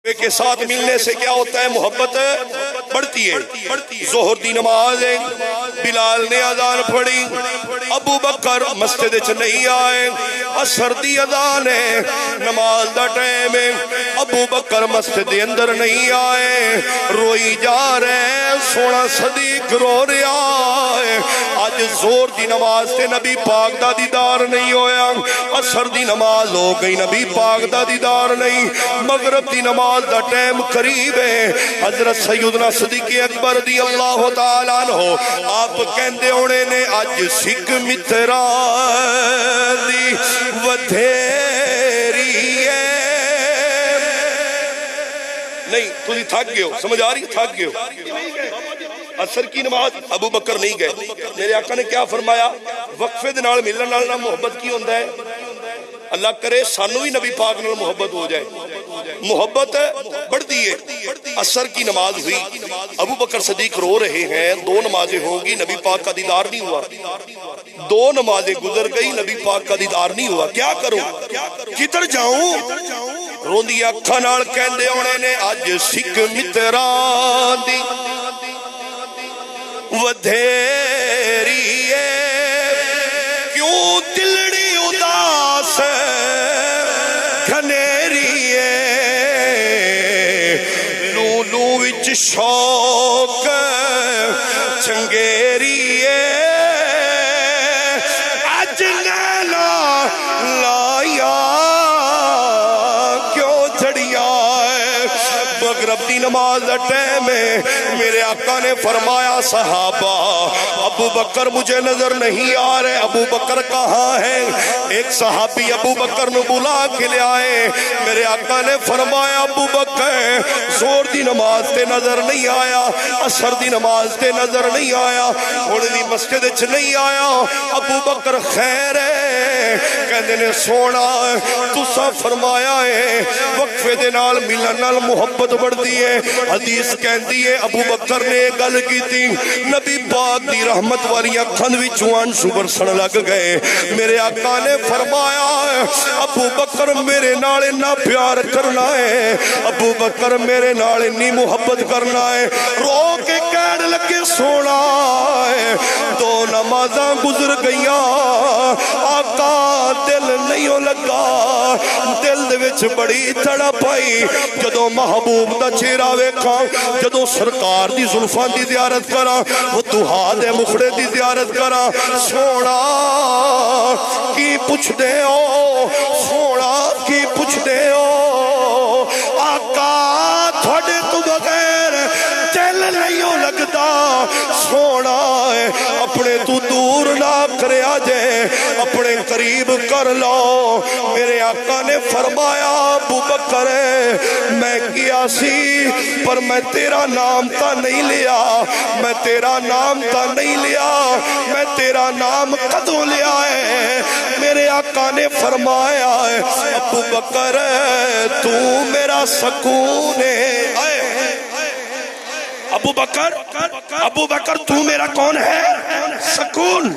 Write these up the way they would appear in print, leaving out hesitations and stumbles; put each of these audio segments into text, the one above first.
کے ساتھ ملنے سے کیا ہوتا ہے؟ محبت بڑھتی ہے۔ ظہر دی نماز ہے، بلال نے اذان پڑھی، ابو بکر مسجد چ نہیں آئے، عصر دی اذان ہے، نماز دا ٹائم ہے، ابو بکر مسجد دے اندر نہیں آئے، روئی جا رہے، سونا صدیق رو رہا ہے۔ آج زور دی نماز تے نبی پاک دا دیدار نہیں ہویا، عصر دی نماز ہو گئی، نبی پاک دا دیدار نہیں، مغرب دی نماز دا ٹائم قریب ہے۔ حضرت سیدنا صدیق اکبر رضی اللہ تعالیٰ عنہ آپ کہندے ہونے نے اج سکھ مترا دی ودھیری ہے۔ نہیں تھی تھک گئے ہو، سمجھ آ رہی؟ تھک گئے ہو۔ عصر کی نماز ابو بکر نہیں گئے۔ میرے آقا نے کیا فرمایا؟ وقفے دے نال ملن نال نہ محبت کی ہوندا ہے؟ اللہ کرے سانو بھی نبی پاک نال محبت ہو جائے، محبت بڑھتی ہے۔ عصر کی نماز ہوئی، ابو بکر صدیق رو رہے ہیں، دو نمازیں ہوں گی، نبی پاک کا دیدار نہیں ہوا، دو نمازیں گزر گئی، نبی پاک کا دیدار نہیں ہوا، کیا کروں، کدھر جاؤں؟ روندی اکھاں نال کہندے ہونے نے اج سکھ متراں دی ودھیری ہے، کیوں دلڑی اداس گھنیری ہے، لولو وچ شوق چنگیری ہے، اج نیلا لایا کیوں جھڑیا ہے۔ مغرب دی نماز دا ٹائم ہے، میرے آقا نے فرمایا صحابہ ابو بکر مجھے نظر نہیں آ رہے، ابو بکر کہاں ہے؟ ایک صحابی ابو بکر نے بلا کے لے آئے، میرے آقا نے فرمایا ابو بکر زور دی نماز تے نظر نہیں آیا، عصر دی نماز تے نظر نہیں آیا، ہونے دی مسجد چ نہیں آیا، ابو بکر خیر ہے؟ کہندے نے سونا تسا فرمایا ہے وقفے دے نال ملن نال محبت بڑھدی ہے۔ حدیث کہندی ہے ابو بکر نے گل کیتی، نبی پاک دی رحمت والی اکھاں وچوں آنسو برسن لگ گئے۔ میرے آقا نے فرمایا ابو بکر میرے نال اتنا پیار کرنا ہے، ابو بکر میرے نال اتنی محبت کرنا ہے، رو کے کہنے لگے سونا ہے دو نمازاں گزر گئیاں، آقا دل نہیں لگا، دل دے وچ بڑی تڑپ آئی جدوں محبوب دا چہرہ ویکھاں، جدوں سرکار دی زلفاں دی زیارت کراں، وہ دوہا دے مخڑے دی زیارت کراں، سونا کی پوچھ دے ہو، سونا کی پوچھ دے ہو، آقا تھوڑے تو بغیر دل نہیں لگتا، سونا اپنے تو دور نہ کریا جائے، اپنے قریب کر لو۔ میرے آقا نے فرمایا ابو بکر میں کیا سی پر میں تیرا نام تا نہیں لیا، میں تیرا نام تا نہیں لیا، میں تیرا نام کدوں لیا ہے؟ میرے آقا نے فرمایا ابو بکر تو میرا سکون ہے۔ ابو بکر تو میرا کون ہے؟ سکون۔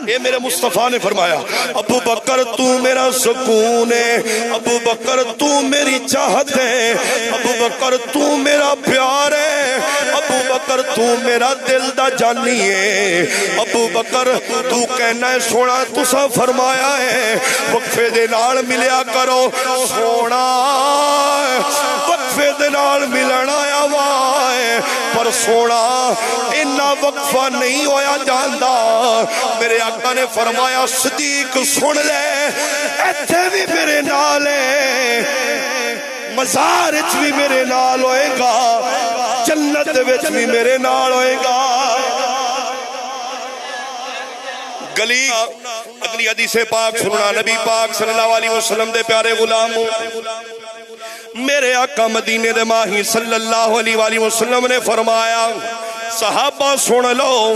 یہ میرے مصطفیٰ نے فرمایا ابو بکر تو میرا سکون ہے، ابو بکر تو میری چاہت ہے، ابو بکر تو میرا پیار ہے، ابو بکر تو میرا دل دا جانی ہے، ابو بکر تو کہنا ہے سونا تسا فرمایا ہے وقفے دے نال ملیا کرو، سونا وقفے دے نال ملنا آیا وائے پر سونا انہا وقفہ نہیں ہویا جاندہ۔ میرے آقا نے فرمایا صدیق سن لے ایتھے بھی میرے نالے، مزار اچھ بھی میرے نال ہوئے گا، جنت وچ بھی میرے نال ہوئے گا۔ گلی اگلی حدیث پاک سننا، نبی پاک صلی اللہ علیہ وسلم دے پیارے غلاموں، میرے آقا مدینے دے ماہی صلی اللہ علیہ وسلم نے فرمایا صحابہ سن لو،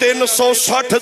360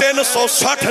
360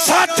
60